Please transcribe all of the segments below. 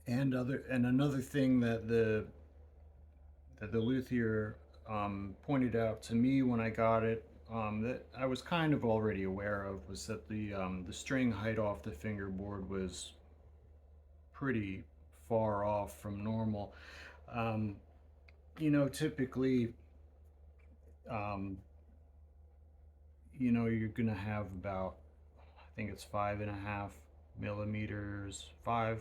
and another thing that the luthier pointed out to me when I got it, that I was kind of already aware of, was that the string height off the fingerboard was pretty far off from normal. Um, Typically, um, you're gonna have about, I think it's 5.5 millimeters, five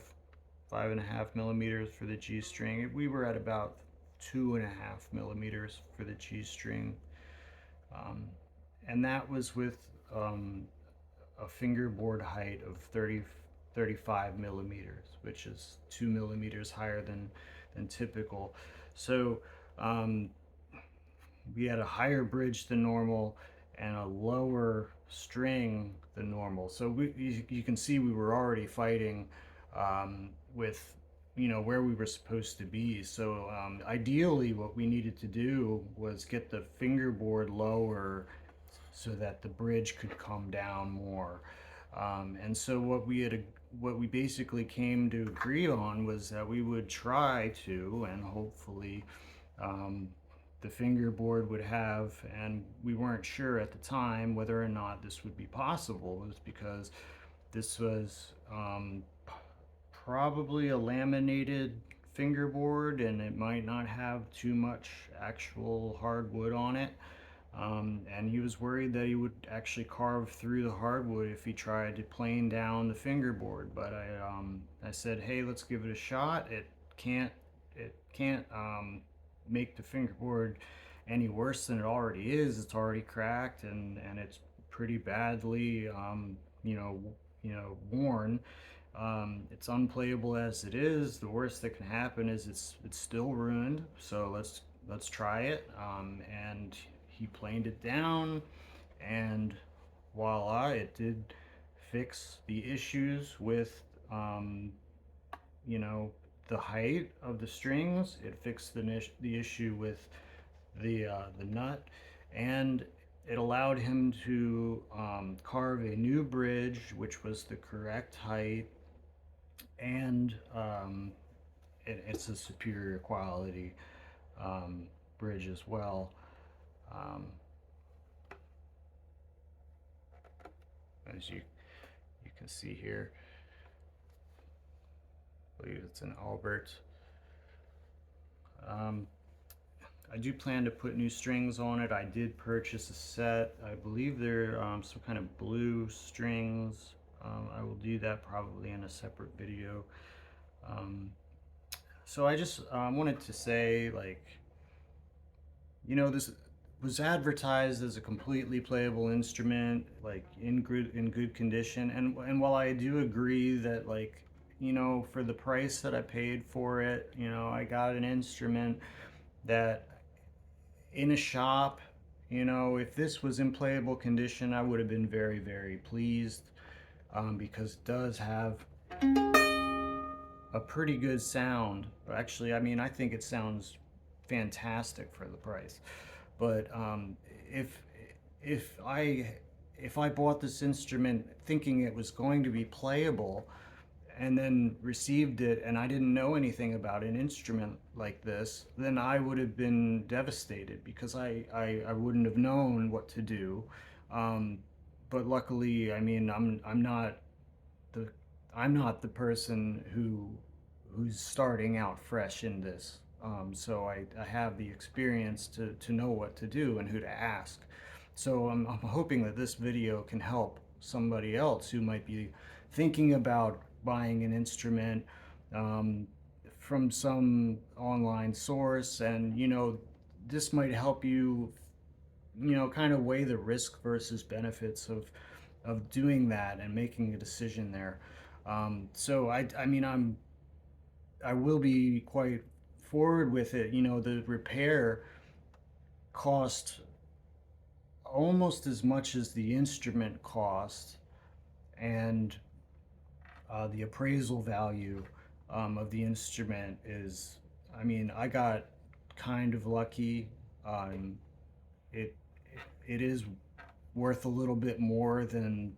and a half millimeters for the G string. We were at about 2.5 millimeters for the G string, um, and that was with um, a fingerboard height of 35 millimeters, which is 2 millimeters higher than typical. So um, we had a higher bridge than normal and a lower string than normal. So you can see we were already fighting with where we were supposed to be. So ideally, what we needed to do was get the fingerboard lower so that the bridge could come down more. And so what we basically came to agree on was that we would try to, and hopefully um, the fingerboard would have, and we weren't sure at the time whether or not this would be possible, was because this was probably a laminated fingerboard and it might not have too much actual hardwood on it. And he was worried that he would actually carve through the hardwood if he tried to plane down the fingerboard. But I said, hey, let's give it a shot. It can't make the fingerboard any worse than it already is. It's already cracked and it's pretty badly, worn. It's unplayable as it is. The worst that can happen is it's still ruined. So let's try it. And he planed it down, and voila, it did fix the issues with you know the height of the strings. It fixed the issue with the nut, and it allowed him to carve a new bridge, which was the correct height, and it's a superior quality bridge as well. Um, as you can see here, I believe it's an Albert. Um, I do plan to put new strings on it. I did purchase a set. I believe they're some kind of blue strings. I will do that probably in a separate video. Um, so I just wanted to say, like, this was advertised as a completely playable instrument, like in good condition. And while I do agree that, like, for the price that I paid for it, I got an instrument that in a shop, if this was in playable condition, I would have been very, very pleased, because it does have a pretty good sound. Actually, I mean, I think it sounds fantastic for the price. But if if I if I bought this instrument thinking it was going to be playable, and then received it and I didn't know anything about an instrument like this, then I would have been devastated because I wouldn't have known what to do. Um, but luckily, I mean, the I'm not the person who's starting out fresh in this. So I have the experience to know what to do and who to ask. So I'm hoping that this video can help somebody else who might be thinking about buying an instrument um, from some online source. And this might help you, kind of weigh the risk versus benefits of doing that and making a decision there. So I mean, I will be quite forward with it. The repair cost almost as much as the instrument cost, and the appraisal value of the instrument is, I mean, I got kind of lucky. Um, it it is worth a little bit more than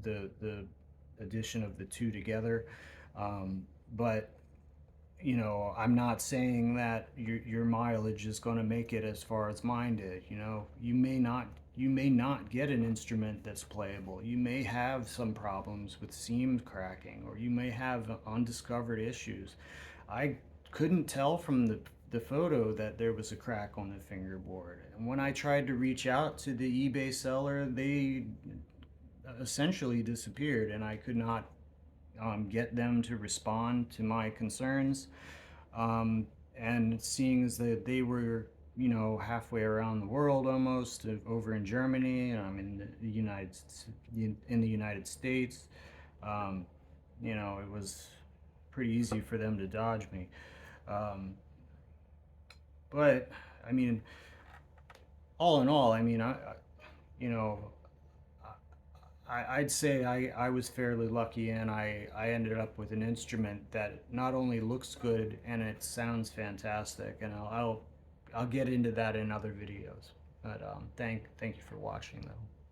the addition of the two together. But you know, I'm not saying that your mileage is going to make it as far as mine did. You know, you may not get an instrument that's playable. You may have some problems with seam cracking, or you may have undiscovered issues. I couldn't tell from the photo that there was a crack on the fingerboard. And when I tried to reach out to the eBay seller, they essentially disappeared, and I could not get them to respond to my concerns. And seeing as that they were, you know, halfway around the world almost, over in Germany, and I'm in the United States, um, you know, it was pretty easy for them to dodge me. Um, but I mean, all in all, I mean, you know, I'd say I was fairly lucky, and I ended up with an instrument that not only looks good and it sounds fantastic, and I'll get into that in other videos. But thank you for watching though.